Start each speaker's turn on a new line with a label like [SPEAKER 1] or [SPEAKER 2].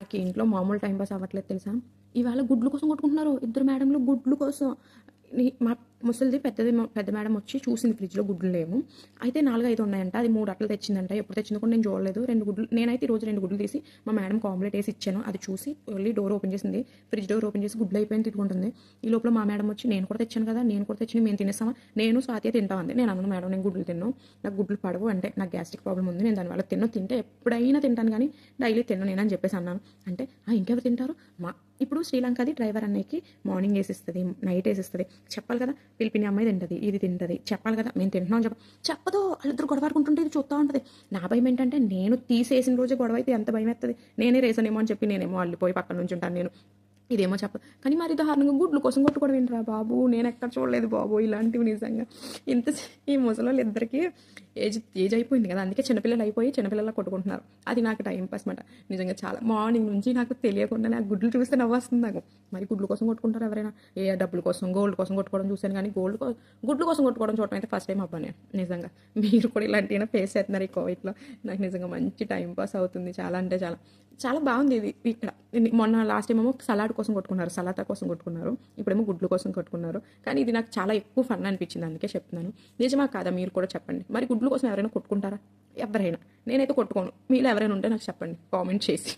[SPEAKER 1] నాకు ఇంట్లో మామూలు టైం పాస్ అవ్వట్లేదు తెలుసా. ఇవాళ గుడ్లు కోసం కొట్టుకుంటున్నారు ఇద్దరు మేడంలు గుడ్లు కోసం. మా ముసలిది పెద్ద మేడం వచ్చి చూసింది ఫ్రిడ్జ్లో గుడ్లు లేవు. అయితే 4-5 ఉన్నాయంట. అది 3 అట్టలు తెచ్చిందంట. ఎప్పుడు తెచ్చిందో కూడా నేను చూడలేదు. 2 గుడ్లు నేనైతే ఈరోజు 2 గుడ్లు తీసి మా మేడంకి ఆమ్లెట్ వేసి ఇచ్చాను. అది చూసి వెళ్ళి డోర్ ఓపెన్ చేసింది. ఫ్రిడ్జ్ డోర్ ఓపెన్ చేసి గుడ్లు అయిపోయింది తిట్టుకుంటుంది. ఈ లోపల మా మేడం వచ్చి నేను కూడా తెచ్చాను కదా, నేను కూడా తెచ్చి మేము తినేస్తామా, నేను స్వాతి తింటామంది. నేను అన్నాను మేడం నేను గుడ్లు తిన్నాను, నాకు గుడ్లు పడవు, అంటే నాకు గ్యాస్ట్రిక్ ప్రాబ్లం ఉంది, నేను దానివల్ల తింటే ఎప్పుడైనా తింటాను కానీ డైలీ తిన్నాను నేను అని చెప్పేసి అన్నాను. అంటే ఇంకెవరు తింటారు, ఇప్పుడు శ్రీలంకది డ్రైవర్ అన్నయ్యకి మార్నింగ్ వేసిస్తుంది, నైట్ వేసిస్తుంది. చెప్పాలి కదా, పిలిపిని అమ్మాయి తింటుంది, ఇది తింటుంది, చెప్పాలి కదా మేము తింటున్నాం చెప్పదు. వాళ్ళిద్దరు గొడవ ఆడుకుంటుంటే ఇది చూస్తూ ఉంటుంది. నా భయం ఏంటంటే నేను తీసేసిన రోజే గొడవ అయితే ఎంత భయం ఎత్తది. నేనే రేసానేమో అని చెప్పి నేనేమో అల్లిపోయి పక్కన నుంచి ఉంటాను నేను. ఇదేమో చెప్పదు కానీ మరి దారుణంగా గుడ్లు కోసం కొట్టుకోవడం ఏంట్రా బాబు, నేను ఎక్కడ చూడలేదు బాబు ఇలాంటివి నిజంగా. ఇంత ఈ ముసలోళ్ళు ఇద్దరికి ఏజ్ అయిపోయింది కదా, అందుకే చిన్నపిల్లలు అయిపోయి చిన్నపిల్లలా కొట్టుకుంటున్నారు. అది నాకు టైం పాస్ మాట నిజంగా. చాలా మార్నింగ్ నుంచి నాకు తెలియకుండా నాకు గుడ్లు చూస్తే నవ్వొస్తుంది నాకు. మరి గుడ్లు కోసం కొట్టుకుంటారు ఎవరైనా, ఏ డబ్బుల కోసం గోల్డ్ కోసం కొట్టుకోవడం చూశాను కానీ గుడ్లు కోసం కొట్టుకోవడం చూడటం అయితే ఫస్ట్ టైం అబ్బా నేను నిజంగా. మీరు కూడా ఇలాంటివి ఫేస్ చేస్తున్నారు ఈ కోవిడ్లో. నాకు నిజంగా మంచి టైం పాస్ అవుతుంది, చాలా అంటే చాలా చాలా బాగుంది ఇది. ఇక్కడ మొన్న లాస్ట్ టైం ఏమో సలాడ్ కోసం కొట్టుకున్నారు, సలాతా కోసం కొట్టుకున్నారు, ఇప్పుడేమో గుడ్లు కోసం కొట్టుకున్నారు. కానీ ఇది నాకు చాలా ఎక్కువ ఫన్ అనిపించింది, అందుకే చెప్తున్నాను. నిజమా కాదా మీరు కూడా చెప్పండి. మరి గుడ్లు కోసం ఎవరైనా కొట్టుకుంటారా? ఎవరైనా, నేనైతే కొట్టుకోను. మీలో ఎవరైనా ఉంటే నాకు చెప్పండి కామెంట్ చేసి.